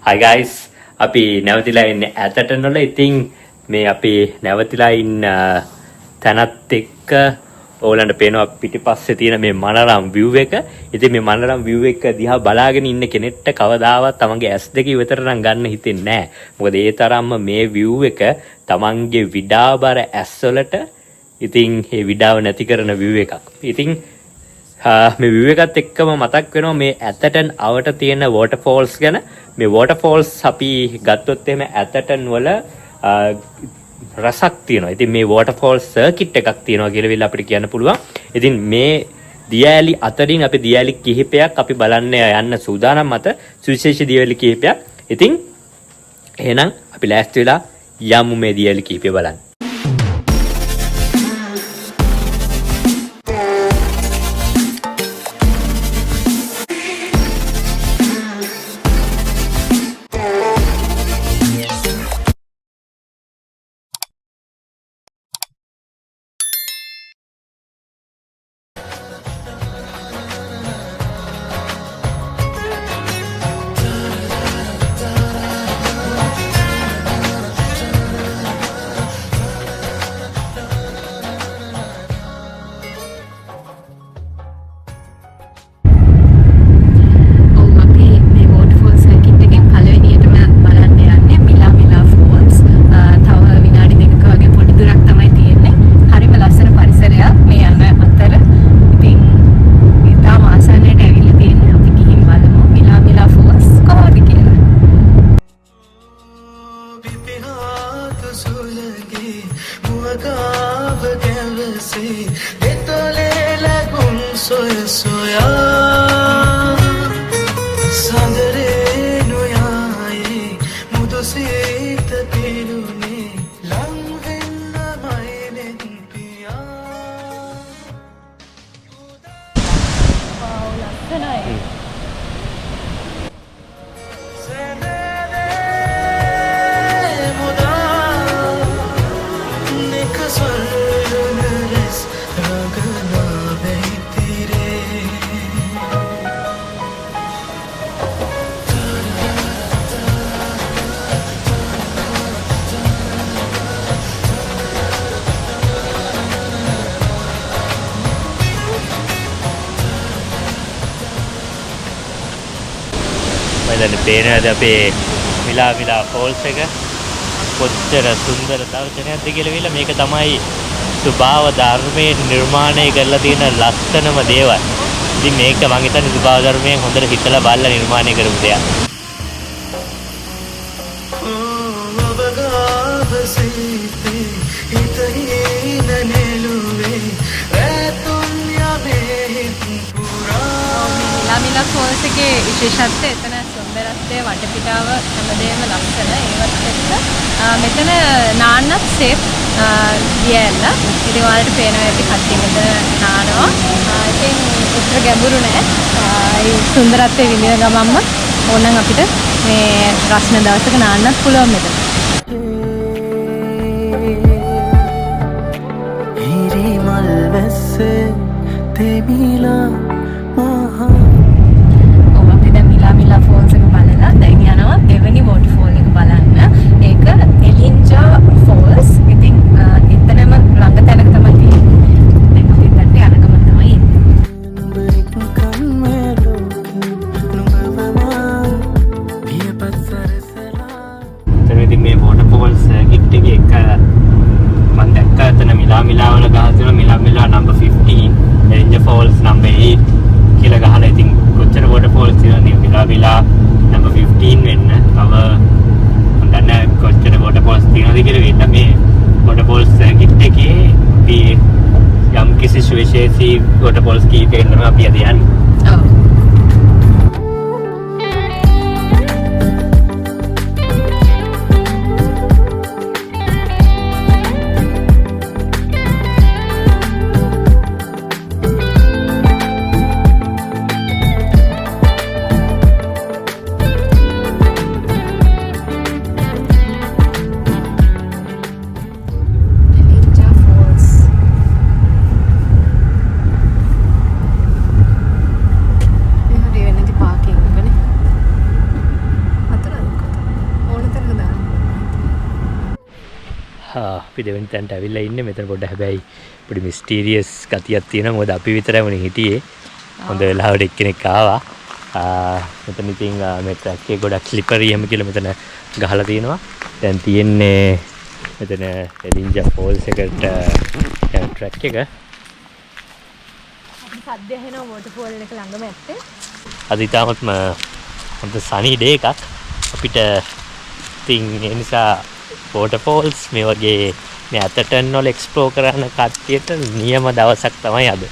Hi guys, අපි නැවතිලා ඉන්නේ ඇතටන් වල. ඉතින් මේ අපි නැවතිලා ඉන්න තැනත් එක්ක ඕගලන්ට පේනවා පිටිපස්සේ තියෙන මේ මනරම් view එක. ඉතින් මේ මනරම් view එක දිහා බලාගෙන ඉන්න කෙනෙක්ට කවදාවත් තමන්ගේ ඇස් දෙක ඉවතර නම් ගන්න හිතෙන්නේ නැහැ. මොකද ඒ තරම්ම මේ view එක තමන්ගේ විඩාබර ඇස් වලට ඉතින් මේ විඩාව නැති කරන view එකක්. ඉතින් මේ view එකත් එක්කම මතක් වෙනවා මේ ඇතටන් අවට තියෙන waterfalls ගැන. මේ waterfalls අපි ගත්තොත් එහෙම ඇතටන් වල රසක් තියෙනවා. ඉතින් මේ waterfalls circuit එකක් තියෙනවා කියලා විල අපිට කියන්න පුළුවන්. ඉතින් මේ දියඇලි අතරින් අපි දියඇලි කිහිපයක් අපි බලන්න යන්න සූදානම් මත සුවිශේෂී දියඇලි කිහිපයක්. ඉතින් එහෙනම් අපි ලෑස්ති වෙලා යමු මේ දියඇලි කිහිපය බලන්න. දැන් පේනවාද අපේ මිලා ෆෝල්ස් එක කොච්චර සුන්දර දර්ශනයක්ද කියලා විල. මේක තමයි සුභාව ධර්මයේ නිර්මාණය කරලා තියෙන ලස්සනම දේවල්. ඉතින් මේක මම හිතන්නේ සුභාව ධර්මයෙන් හොඳට හිතලා බලලා නිර්මාණය කරපු දෙයක්. මිලා ෆෝල්ස් එකේ විශේෂත්වය එතන සුන්දරත්වය වටපිටාව හැමදේම ලස්සන. ඒවත් එක්ක මෙතන නාන්නත් සේෆ් දියැල්ල. ඉතින් ඔයාලට පේනවා ඇති කට්ටිය මෙතන නානවා. ඉතින් උත්තර ගැඹුරු නෑ. ඒ සුන්දරත්වය විඳින ගමන්ම ඕනනම් අපිට මේ රස්න දවසක නාන්නත් පුළුවන් මෙතන. හිරි මල් වැස්සේ තෙමිලා මිලා ෆෝල්ස් එක බලලා දැන් යනවා දෙවෙනි වෝටර්ෆෝල් එක බලන්න. ඒක එලින්ජා ෆෝල්ස්. ඉතින් එතනම ළඟ තැනක තමයි තියෙන්නේ. දැන් අපි එතනට යනකම තමයි ඉතින් මේ වෝටර්ෆෝල්ස් කිට් එකේ එක මම දැක්කා එතන මිලා වල ගහලා තියෙනවා මිලා number 15 එලින්ජා ෆෝල්ස් number 8 කියලා ගහලා. ඉතින් කොච්චර වෝටර්ෆෝල්ස් තියෙනවද මිලා number 15 වෙන්න තව මම දන්නේ කොච්චර වෝටර්ෆෝල්ස් තියෙනවද කියලා. වෙන්න මේ වෝටර්ෆෝල්ස් කිට් එකේ අපි යම් කිසි සුවිශේෂී වෝටර්ෆෝල්ස් කීපයක් තමයි අපි අද යන්නේ. ඔව්. අපි දෙවෙනි තැනට ඇවිල්ලා ඉන්නේ. මෙතන පොඩ්ඩක් හැබැයි පොඩි මිස්ටීරියස් ගතියක් තියෙනවා. මොකද අපි විතරයි වුණේ හිටියේ. හොඳ වෙලාවට එක්කෙනෙක් ආවා. මෙතන ඉතින් මේ ට්‍රැක් එක ගොඩක් ස්ලිපරි එහෙම කියලා මෙතන ගහලා තියෙනවා. දැන් තියෙන්නේ මෙතන එලින්ජා ෆෝල්ස් එකට යන ට්‍රැක් එක. සද්ද ඇහෙනවා වෝටර්ෆෝල් එක ළඟම ඇත්තේ. අද ඉතාමත්ම හොඳ සනී ඩේ එකක් අපිට. ඉතින් ඒ නිසා වෝටර්ෆෝල්ස් මේ වගේ මේ ඇතටන් වල එක්ස්ප්ලෝර් කරන්න කට්ටියට නියම දවසක් තමයි අද.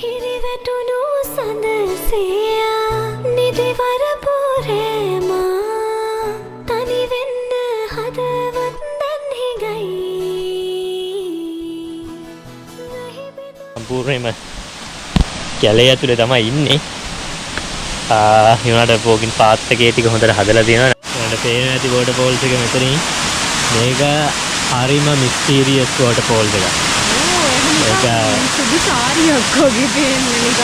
හිරිවැටුණු සඳසියා නිදිවර පෝරේමා තනි වෙන්න හදවත් දැන් හිගයි. සම්පූර්ණයෙන්ම කැලේ ඇතුලේ තමයි ඉන්නේ. ඊළඟට පෝකින් පාත් එකේ ටික හොඳට හදලා තියෙනවා. ඊළඟට පේනවා ඇති වෝටර්ෆෝල්ස් එක මෙතනින්. මේක හරිම මිස්ටීරියස් වෝටර්ෆෝල්ස් එකක්. ඒක සුදු සාරියක් වගේ පේන්නේ නිකන්.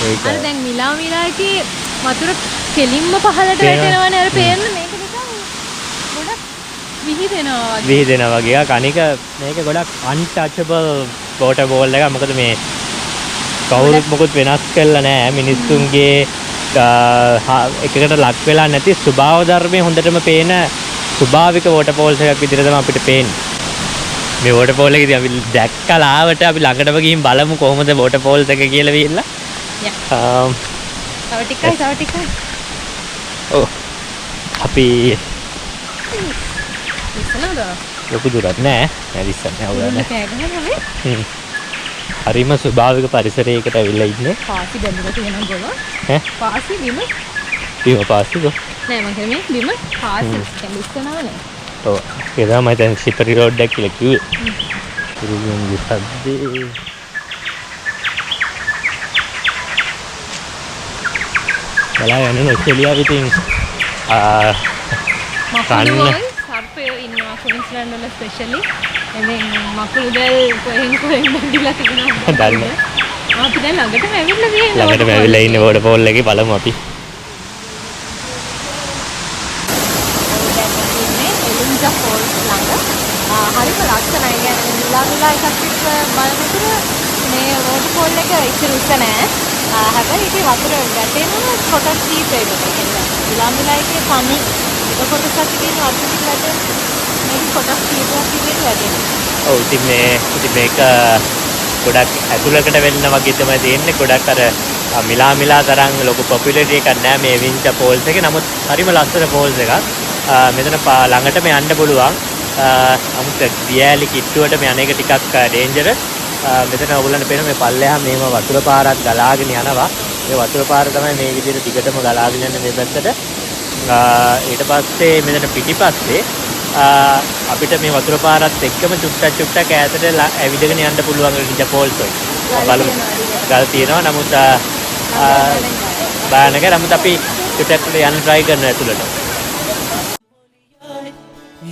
ඒක අර දැන් මිලාකේ වතුර කෙලින්ම පහළට වැටෙනවනේ අර පේන්න මේක නිකන් ගොඩක් විහිදෙනවා වගේ එකක්. අනික මේක ගොඩක් අන්ටචබල් වෝටර්ෆෝල් එකක්. මොකද මේ කවුරුත් මොකුත් වෙනස් කරලා නැහැ. මිනිස්සුන්ගේ එකකට ලක් වෙලා නැති ස්වභාව ධර්මයේ හොඳටම පේන ස්වභාවික වෝටර්ෆෝල්ස් එකක් විදිහට තමයි අපිට පේන්නේ. මේ වෝටර්ෆෝල් එකේදී අපි දැක්කලා ආවට අපි ළඟටම ගිහින් බලමු කොහොමද වෝටර්ෆෝල්ස් එක කියලා විහිල්ලා. තව ටිකයි. ඔව්. අපි ඉස්සනද? ලොකු දුරක් නෑ. නෑ ඉස්සන්නේ අවුලක් නෑ. හරිම ස්වභාවික පරිසරයකට ඇවිල්ලා ඉන්නේ. පාසි බැඳලා තියෙනවා ගොල්ලෝ. ඈ? පාසි බිම පාසිද? නෑ මම කියන්නේ බිම පාසි කැලිස්සනවනේ. ඔව්. ඒක තමයි දැන් සිපරි රෝඩ් එක කියලා කිව්වේ. ඉරුගෙන්ගේ සද්දේ. බලා යන්නේ ඔස්ට්‍රේලියාව ඉතින් මකුළු සර්පය ඉන්නවා ක්වීන්ස්ලන්ඩ් වල ස්පෙෂලි. එතෙන් මකුළු දැල් කොහෙන් බැඳිලා තියෙනවා. දන්නේ. අපි දැන් ළඟටම ඇවිල්ලා තියෙනවා. ළඟටම ඇවිල්ලා ඉන්නේ වෝටර්ෆෝල් එකේ බලමු අපි. එලින්ජා ෆෝල්ස් ළඟ හරිම ලස්සනයි. يعني මිලා එකක් එක්ක බලනකොට මේ වෝටර්ෆෝල් එක ඉතින් උස නෑ. හැබැයි ඉතින් වතුර වැටෙන කොටස් කීපයකට. කියන්නේ මිලා එකේ තනි එක කොටසක් තියෙන වතුර ටික වැටෙන මේක කොටස් කීපයක් විදිහට වැටෙනවා. ඔව් ඉතින් මේක ගොඩක් ඇතුළකට වෙන්න වගේ තමයි තියෙන්නේ. ගොඩක් අර මිලා තරම් ලොකු පොපියුලරිටි එකක් නෑ මේ එලින්ජා ෆෝල්ස් එකේ. නමුත් හරිම ලස්සන ෆෝල්ස් එකක්. මෙතන ළඟටම යන්න පුළුවන්. අමුත දියැලි කිට්ටුවට මේ අනේක ටිකක් ඩේන්ජරස්. මෙතන ඔයගොල්ලන්ට පේන මේ පල්ලෙහා මේම වතුර පාරක් ගලාගෙන යනවා. මේ වතුර පාර තමයි මේ විදිහට දිගටම ගලාගෙන යන්නේ මේ පැත්තට. ඊට පස්සේ මෙතන පිටිපස්සේ අපිට මේ වතුර පාරත් එක්කම චුට්ටක් ඈතට ඇවිදගෙන යන්න පුළුවන් එලින්ජා ෆෝල්ස් වල. බලමු. ගල් තියෙනවා. නමුත් බානක නමුත් අපි චුට්ටක් යන්න try කරනවා ඇතුළට.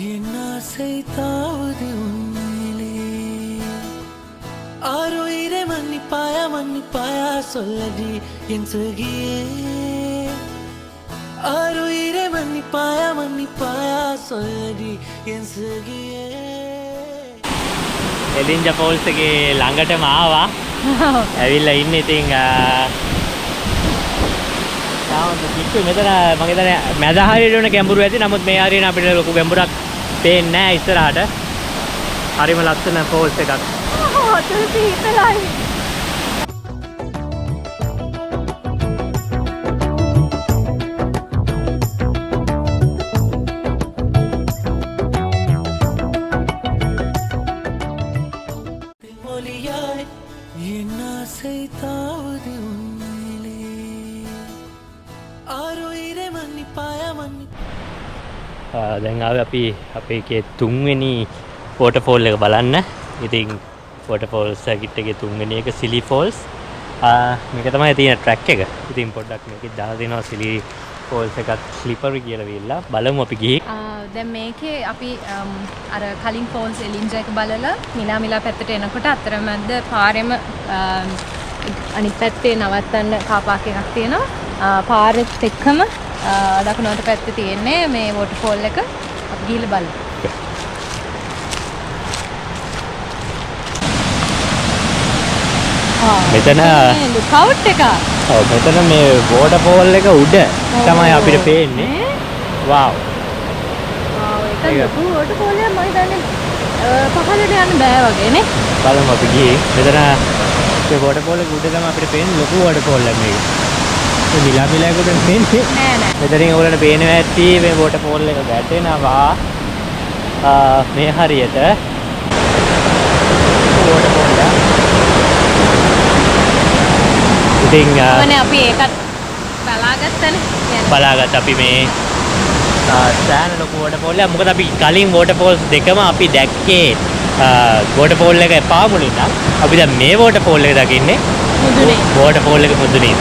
என் ஆசைத்தாவது உண்மையிலே ஆறுயிரை மன்னிப்பாயா சொல்லடி என் சகியே ஆறுயிரை மன்னிப்பாயா சொல்லடி என் சகியே. එලින්ජා ෆෝල්ස් එකේ ළඟටම ආවා. ඇවිල්ලා ඉන්නේ ඉතින් තාම කිච්චු මෙතන මම හිතන්නේ මැද හරියට වෙන ගැඹුරු ඇති. නමුත් මේ හරියන අපිට ලොකු ගැඹුරක් පේන්නේ නැහැ ඉස්සරහට. හරිම ලස්සන ෆෝල්ස් එකක්. වතුර සීතලයි. மொழியாய் என் ஆசைத்தாவது உண்மையிலே ආරුයිරේ මන්නිපාය. දැන් ආවේ අපි අපේ එකේ තුන්වෙනි වෝටර්ෆෝල් එක බලන්න. ඉතින් වෝටර්ෆෝල් සර්කිට් එකේ තුන්වෙනි එක සිලි ෆෝල්ස්. මේක තමයි තියෙන ට්‍රැක් එක. ඉතින් පොඩ්ඩක් මේකේ දාලා දෙනවා සිලි ෆෝල්ස් එකත් ස්ලිපරි කියලා විල්ලා බලමු අපි ගිහින්. දැන් මේකේ අපි අර කලින් ෆෝල්ස් එලින්ජා එක බලලා මිලා පැත්තට එනකොට අතරමැද පාරෙම අනිත් පැත්තේ නවත්තන්න කාපාක් එකක් තියෙනවා. පාරෙත් එක්කම දකුණු අත පැත්තේ තියෙන්නේ මේ වොටර්ෆෝල් එක. අපි ගිහලා බලමු. මෙතන ලුකවුට් එක. ඔව් මෙතන මේ වෝටර්ෆෝල් එක උඩ තමයි අපිට පේන්නේ. වාව්. ඒක ලොකු වොටර්ෆෝල් එකක් මම හිතන්නේ පහළට යන්න බෑ වගේ නේ. බලමු අපි ගියේ. මෙතන මේ වෝටර්ෆෝල් එක උඩ තමයි අපිට පේන්නේ ලොකු වෝටර්ෆෝල් එකක් මේක. මේ මිලා කොට පේන්නේ. නෑ. මෙතනින් ඔයගොල්ලන්ට පේනවා ඇති මේ වෝටර්ෆෝල් එක වැටෙනවා. මේ හරියට වෝටර්ෆෝල් එක. ඉතින් අපි ඒකත් බලාගත්තනේ. බලාගත්ත අපි මේ සෑහෙන ලොකු වෝටර්ෆෝල් එකක්. මොකද අපි කලින් වෝටර්ෆෝල්ස් දෙකම අපි දැක්කේ වෝටර්ෆෝල් එක එපා මුලින් නම්. අපි දැන් මේ වෝටර්ෆෝල් එක දකින්නේ මුදුනේ. වෝටර්ෆෝල් එක මුදුනේ.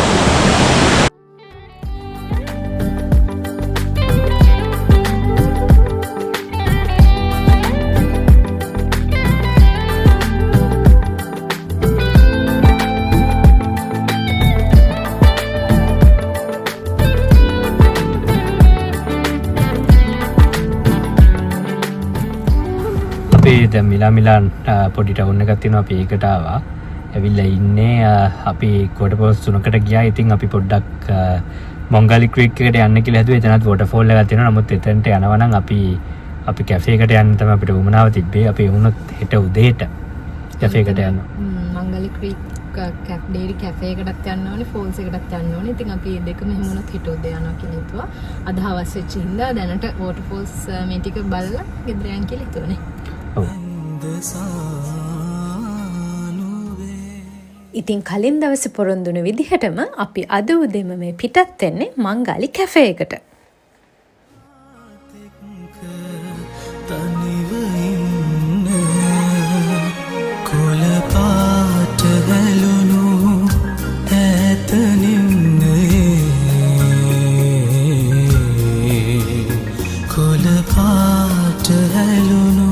දැන් මිලාන් පොඩි ටවුන් එකක් තියෙනවා අපි ඒකට ආවා. ඇවිල්ලා ඉන්නේ අපි වෝටර්ෆෝල්ස් තුනකට ගියා. ඉතින් අපි පොඩ්ඩක් මොංගලි ක්‍රීක් එකට යන්න කියලා හිතුවේ. එතනත් වෝටර්ෆෝල් එකක් තියෙනවා. නමුත් එතනට යනවා නම් අපි කැෆේ එකට යන්න තමයි අපිට උමනාව තිබ්බේ. අපි වුණත් හෙට උදේට කැෆේ එකට යනවා. මංගලි ක්‍රීක් ඩේරි කැෆේ එකටත් යන්න ඕනේ, ෆෝල්ස් එකටත් යන්න ඕනේ. ඉතින් අපි මේ දෙකම එහෙම වුණත් හෙට උදේ යනවා කියලා හිතුවා. අද හවස් වෙච්ච හින්දා දැනට වෝටර්ෆෝල්ස් මේ ටික බලලා ගෙදර යන්න කියලා හිතුවනේ. ඉතින් කලින් දවසේ පොරොන්දුන විදිහටම අපි අද උදේම මේ පිටත් වෙන්නේ මංගලි කැෆේ එකට. තනිව ඉන්න කොළ පාට හැලුණු ඇතනින්න කොළ පාට හැලුණු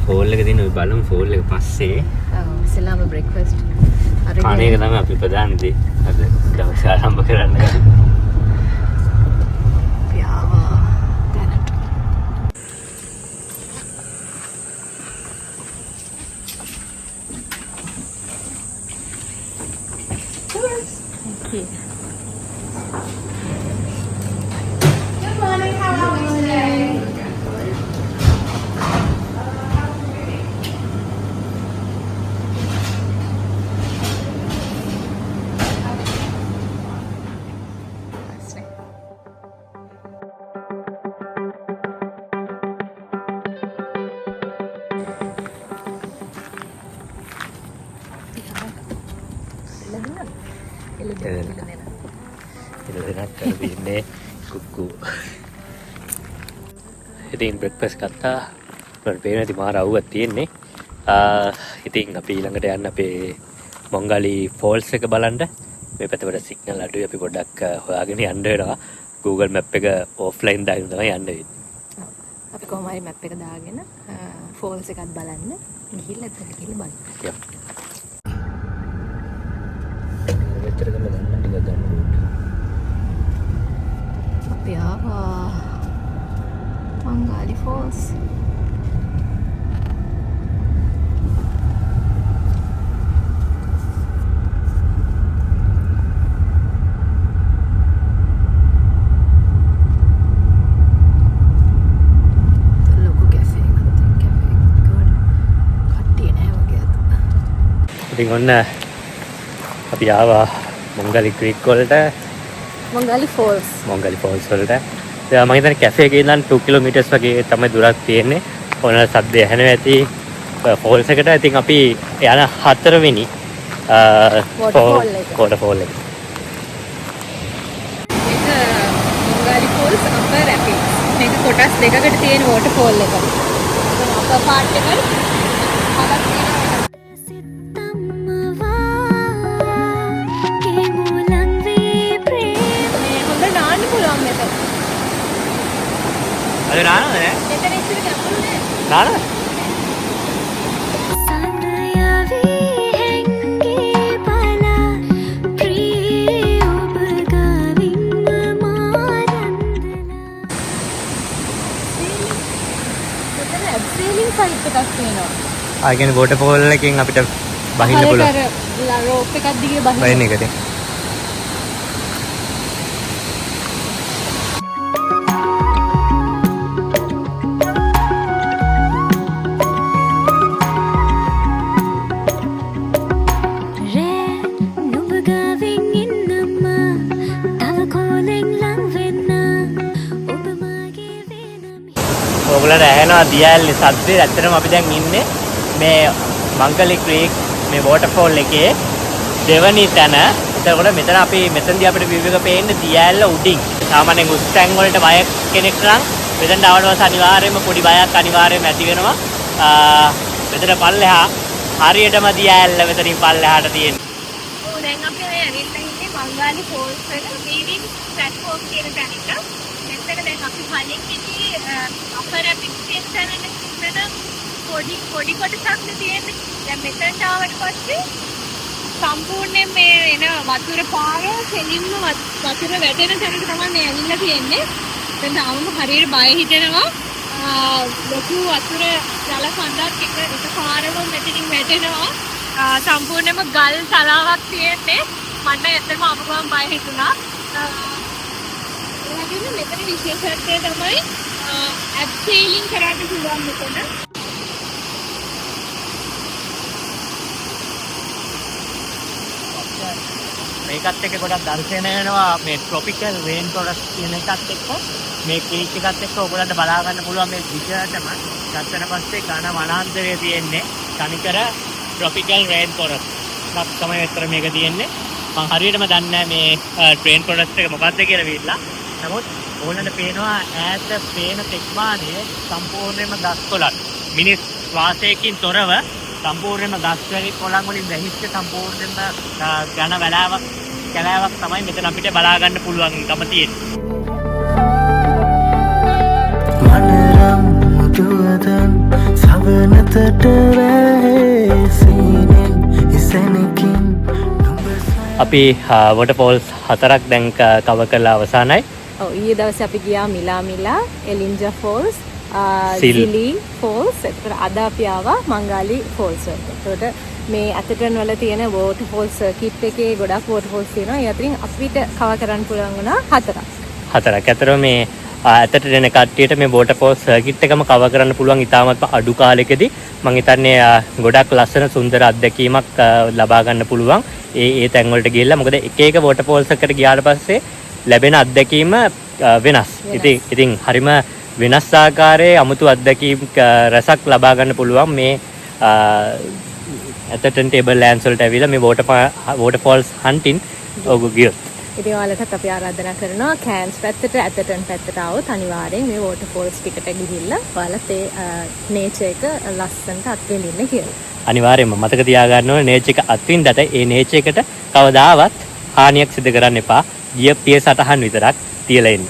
ෆෝල් එක දින ඔය බලමු ෆෝල් එක පස්සේ ඉස්සෙල්ලාම බ්‍රෙක්ෆාස්ට් කණ එක තමයි අපි ප්‍රධාන දේ අද දවස් ආරම්භ කරන්න. යාවා දැනට Good morning, how are you today? ඉන්නේ කුක්කු. ඉතින් බ්‍රෙක්ෆාස්ට් ගත්තා. මට පේන ඉතින් මාර අවුවක් තියෙන්නේ. ඉතින් අපි ඊළඟට යන්න අපේ මොංගලි ෆෝල්ස් එක බලන්න. මේ පැත්තට සිග්නල් අඩුයි. අපි පොඩ්ඩක් හොයාගෙන යන්න වෙනවා. Google Map එක ඔෆ්ලයින් දාගෙන තමයි යන්න වෙන්නේ. අපි කොහොම හරි මැප් එක දාගෙන ෆෝල්ස් එකත් බලන්න ගිහිල්ලා එතන ගිහිල්ලා බලන්න. යා. මෙතන ගමන් ගන්න ටිකක් ගන්න ඕනේ. අපි ආවා මංගලි ෆෝල්ස්. ඉතින් ඔන්න අපි ආවා මොංගලි ක්‍රීක් වලට මොංගලි ෆෝල්ස් වලට. මම හිතන්නේ කැෆේ එකේ ඉඳන් 2 කිලෝමීටර්ස් වගේ තමයි දුරක් තියෙන්නේ. ඕන සද්ද ඇහෙනවා ඇති ෆෝල්ස් එකට. ඉතින් අපි යන 4 වෙනි වෝටර්ෆෝල් එක. මංගාලි ෆෝල්ස් අපර් රැපිඩ්ස්. මේක කොටස් දෙකකට තියෙන වෝටර්ෆෝල් එක. අපර් පාර්ට් එක සිතම්මවා කේමුලන් වී ප්‍රේම මේ හොඳ නාන්න පුළුවන් මෙතන. අද නානවද නෑ? මෙතන ඉතින් ගැඹුරු නෑ. නානවද? සඳයවී හැංගේ බලා ප්‍රිය ඔබ ගවින්ම මාරන්දලා මෙතන ඇබ්සේලින් සයිට් එකක් තියෙනවා. ආ කියන්නේ වෝටර්ෆෝල් එකෙන් අපිට බහින්න පුළුවන්. රෝප් එකක් දිගේ බහින්න. බහින්න එකට. රෑ නුඹ ගවින් ඉන්නම්ම තව කෝලෙන් ලං වෙන්න ඔබ මාගේ වෙනම ඔයගොල්ලන්ට ඇහෙනවා දියැලේ සද්දේ. ඇත්තටම අපි දැන් ඉන්නේ මේ මංගලි ක්‍රීක් මේ වෝටර්ෆෝල් එකේ දෙවනි තැන. එතකොට මෙතන අපි මෙතනදී අපිට view එක පේන්නේ දියැල උඩින්. සාමාන්‍යයෙන් උස් තැන් වලට බය කෙනෙක් නම් මෙතනට ආවට පස්සේ අනිවාර්යයෙන්ම පොඩි බයක් අනිවාර්යයෙන්ම ඇති වෙනවා. මෙතන පල්ලෙහා හරියටම දියැල මෙතනින් පල්ලෙහාට තියෙනවා. ඔව් දැන් අපි මේ ඇවිල්ලා ඉන්නේ මංගාලි ෆෝල්ස් එක වීවිං ප්ලැට්ෆෝම් කියන තැනක. මෙතන දැන් අපි කලින් හිටියේ අපර් රැපිඩ්ස් කියන තැනනේ. මෙතන පොඩි කොටසක් තියෙන්නේ. දැන් මෙතනට ආවට පස්සේ සම්පූර්ණයෙන් මේ එන වතුර පාර කෙලින්ම වතුර වැටෙන තැනට තමයි මේ ඇවිල්ලා තියෙන්නේ. දැන් තාමම හරියට බය හිතෙනවා. ලොකු වතුර ජල කඳක් එකපාරම මෙතනින් වැටෙනවා. සම්පූර්ණයෙන්ම ගල් තලාවක් තියෙන්නේ. මට ඇත්තටම අපගම බය හිතුණා. ඒ වගේම මෙතන විශේෂත්වය තමයි ඇබ්සේලින් කරන්න පුළුවන් මෙතන. මේකත් එක්ක ගොඩක් දර්ශන වෙනවා මේ ට්‍රොපිකල් රේන් ෆොරස්ට් කියන එකත් එක්ක මේ ක්‍රීක් එකත් එක්ක ඔයගොල්ලන්ට බලා ගන්න පුළුවන් මේ දිගටම ගත්තන පස්සේ ඝන වනාන්තරය තියෙන්නේ තනිකර ට්‍රොපිකල් රේන් ෆොරස්ට් එකක් තමයි විතර මේක තියෙන්නේ. මම හරියටම දන්නේ නැහැ මේ රේන් ෆොරස්ට් එක මොකක්ද කියලා විශ්ලා. නමුත් ඕනට පේනවා ඈත පේන තෙක්මානයේ සම්පූර්ණයෙන්ම ගස් කොළන් මිනිස් වාසයකින් තොරව සම්පූර්ණයෙන්ම ගස් කොළන් වලින් වැහිච්ච සම්පූර්ණයෙන්ම ඝන කැලෑවක් තමයි මෙතන අපිට බලා ගන්න පුළුවන්කම තියෙන්නේ. මනරම් මුදුවදන් සවනතට වැහේ සීනෙන් ඉසනකින් අපි වෝටර්ෆෝල්ස් 4ක් දැන් කවර් කරලා අවසానයි. ඔව් ඊයේ දවසේ අපි ගියා මිලා එලින්ජා ෆෝල්ස් සිල්. සිලි ෆෝල්ස්. ඒකට අද අපි ආවා මංගාලි ෆෝල්ස් වලට. ඒකට මේ ඇතටන් වල තියෙන වෝටර්ෆෝල් සර්කිට් එකේ ගොඩක් වෝටර්ෆෝල්ස් තියෙනවා. ඒ අතරින් අපිට කවර් කරන්න පුළුවන් වුණා 4ක්. අතර මේ ඇතට දෙන කට්ටියට මේ වෝටර්ෆෝල් සර්කිට් එකම කවර් කරන්න පුළුවන් ඉතාමත් අඩු කාලෙකදී. මම හිතන්නේ ගොඩක් ලස්සන සුන්දර අත්දැකීමක් ලබා ගන්න පුළුවන් ඒ තැන් වලට ගිහිල්ලා. මොකද එක එක වෝටර්ෆෝල්ස් එකට ගියාට පස්සේ ලැබෙන අත්දැකීම වෙනස්. ඉතින් හරිම වෙනස් ආකාරයේ අමුතු අත්දැකීම් රසක් ලබා ගන්න පුළුවන් මේ ඇතටන් ටේබල් ලෑන්ඩ්ස් වලට ඇවිල්ලා මේ වෝටර්ෆෝල්ස් හන්ටින් ඔයගොල්ලෝ ගියොත්. ඉතින් ඔයාලටත් අපි ආරාධනා කරනවා කෑන්ස් පැත්තට ඇතටන් පැත්තට આવොත් අනිවාර්යෙන් මේ වෝටර්ෆෝල්ස් ටිකට ගිහිල්ලා ඔයාලත් ඒ නේචර් එක ලස්සනට අත්විඳින්න කියලා. අනිවාර්යයෙන්ම මතක තියාගන්න ඕනේ නේචර් එක අත්විඳට ඒ නේචර් එකට කවදාවත් හානියක් සිදු කරන්න එපා. ගිය පිය සටහන් විතරක් තියලා ඉන්න.